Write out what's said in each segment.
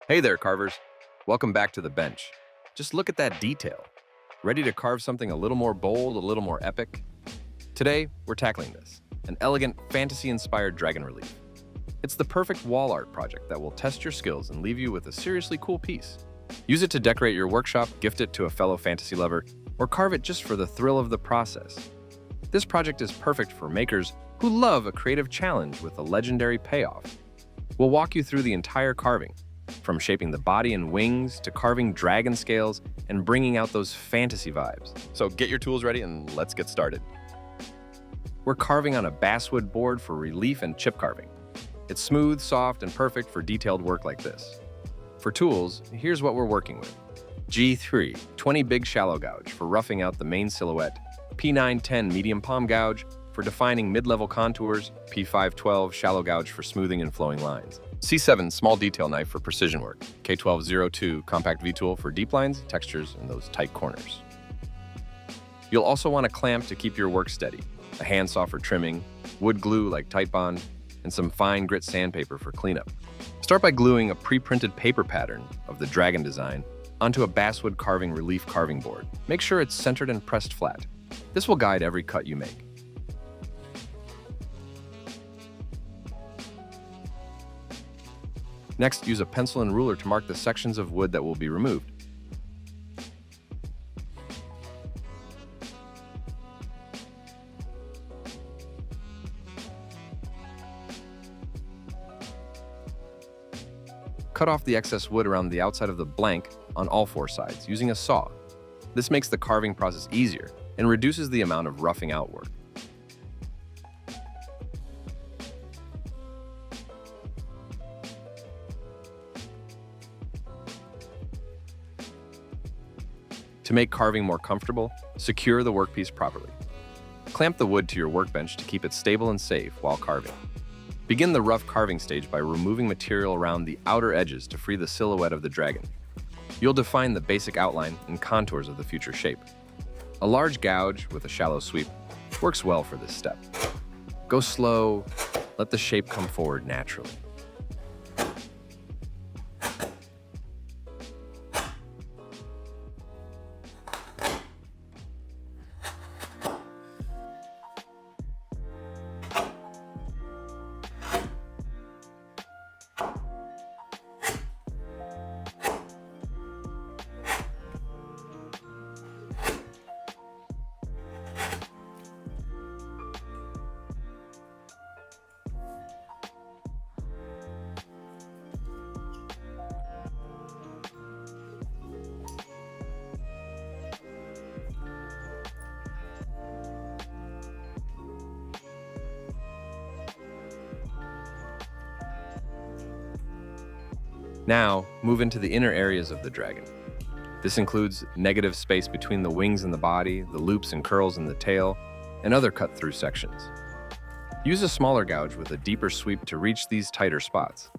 Hey there, carvers. Welcome back to the bench. Just look at that detail. Ready to carve something a little more bold, a little more epic? Today, we're tackling this, an elegant, fantasy-inspired dragon relief. It's the perfect wall art project that will test your skills and leave you with a seriously cool piece. Use it to decorate your workshop, gift it to a fellow fantasy lover, or carve it just for the thrill of the process. This project is perfect for makers who love a creative challenge with a legendary payoff. We'll walk you through the entire carving, from shaping the body and wings to carving dragon scales and bringing out those fantasy vibes. So get your tools ready and let's get started. We're carving on a basswood board for relief and chip carving. It's smooth, soft, and perfect for detailed work like this. For tools, here's what we're working with. G3, 20 big shallow gouge for roughing out the main silhouette. P910 medium palm gouge for defining mid-level contours. P512 shallow gouge for smoothing and flowing lines. C7 small detail knife for precision work. K1202 compact V-tool for deep lines, textures, and those tight corners. You'll also want a clamp to keep your work steady, a handsaw for trimming, wood glue like Titebond, and some fine grit sandpaper for cleanup. Start by gluing a pre-printed paper pattern of the dragon design onto a basswood carving relief carving board. Make sure it's centered and pressed flat. This will guide every cut you make. Next, use a pencil and ruler to mark the sections of wood that will be removed. Cut off the excess wood around the outside of the blank on all four sides using a saw. This makes the carving process easier and reduces the amount of roughing out work. To make carving more comfortable, secure the workpiece properly. Clamp the wood to your workbench to keep it stable and safe while carving. Begin the rough carving stage by removing material around the outer edges to free the silhouette of the dragon. You'll define the basic outline and contours of the future shape. A large gouge with a shallow sweep works well for this step. Go slow, let the shape come forward naturally. Now, move into the inner areas of the dragon. This includes negative space between the wings and the body, the loops and curls in the tail, and other cut-through sections. Use a smaller gouge with a deeper sweep to reach these tighter spots.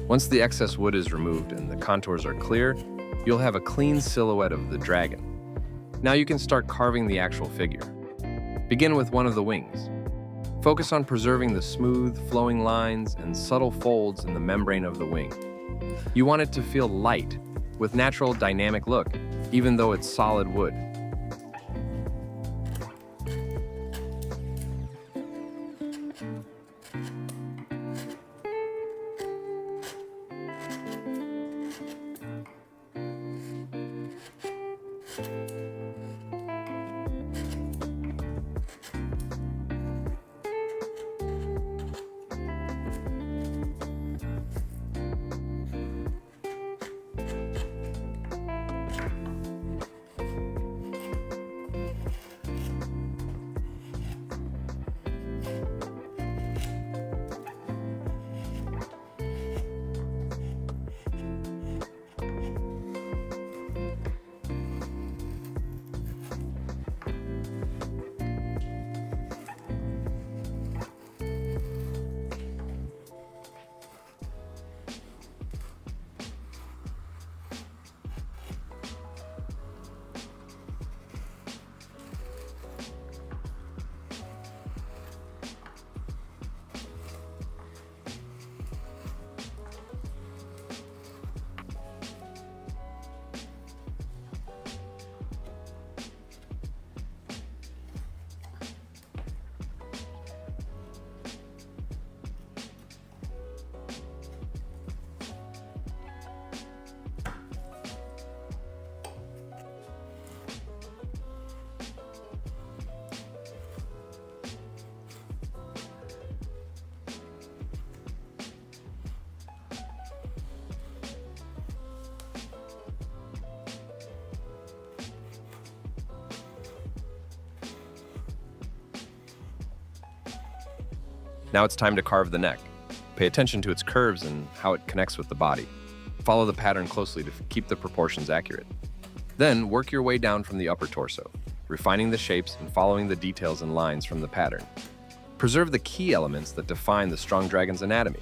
Once the excess wood is removed and the contours are clear, you'll have a clean silhouette of the dragon. Now you can start carving the actual figure. Begin with one of the wings. Focus on preserving the smooth, flowing lines and subtle folds in the membrane of the wing. You want it to feel light, with natural dynamic look, even though it's solid wood. Now it's time to carve the neck. Pay attention to its curves and how it connects with the body. Follow the pattern closely to keep the proportions accurate. Then work your way down from the upper torso, refining the shapes and following the details and lines from the pattern. Preserve the key elements that define the strong dragon's anatomy.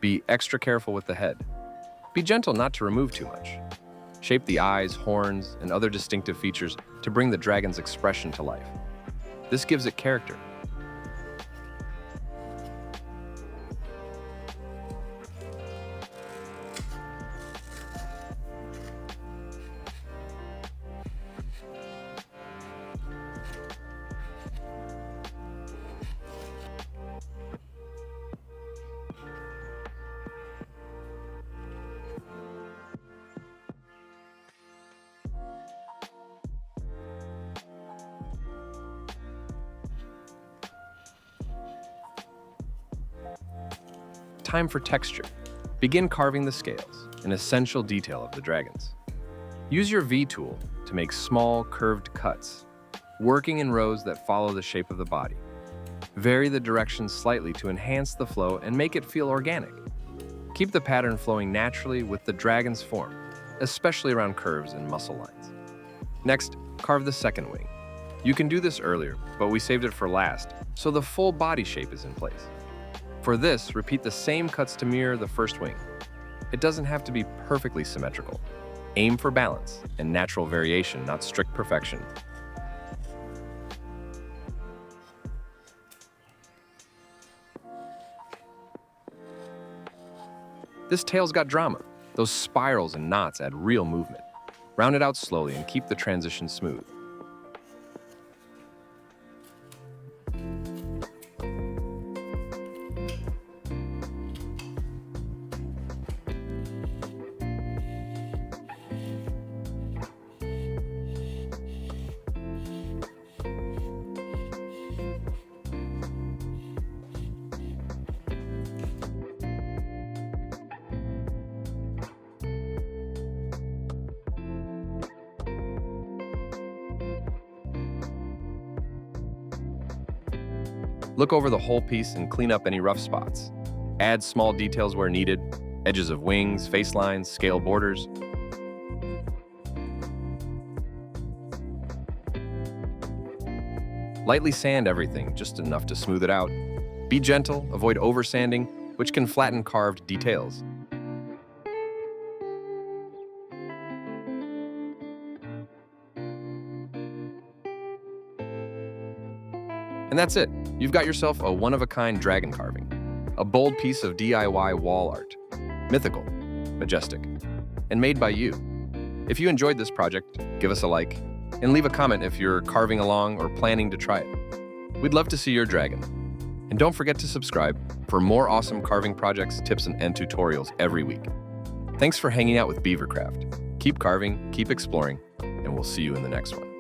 Be extra careful with the head. Be gentle not to remove too much. Shape the eyes, horns, and other distinctive features to bring the dragon's expression to life. This gives it character. time for texture. Begin carving the scales, an essential detail of the dragons. Use your V tool to make small, curved cuts, working in rows that follow the shape of the body. Vary the direction slightly to enhance the flow and make it feel organic. Keep the pattern flowing naturally with the dragon's form, especially around curves and muscle lines. Next, carve the second wing. You can do this earlier, but we saved it for last, so the full body shape is in place. For this, repeat the same cuts to mirror the first wing. It doesn't have to be perfectly symmetrical. Aim for balance and natural variation, not strict perfection. This tail's got drama. Those spirals and knots add real movement. Round it out slowly and keep the transition smooth. Look over the whole piece and clean up any rough spots. Add small details where needed, edges of wings, face lines, scale borders. Lightly sand everything, just enough to smooth it out. Be gentle, avoid oversanding, which can flatten carved details. And that's it. You've got yourself a one-of-a-kind dragon carving. A bold piece of DIY wall art. Mythical, majestic, and made by you. If you enjoyed this project, give us a like, and leave a comment if you're carving along or planning to try it. We'd love to see your dragon. And don't forget to subscribe for more awesome carving projects, tips, and tutorials every week. Thanks for hanging out with Beavercraft. Keep carving, keep exploring, and we'll see you in the next one.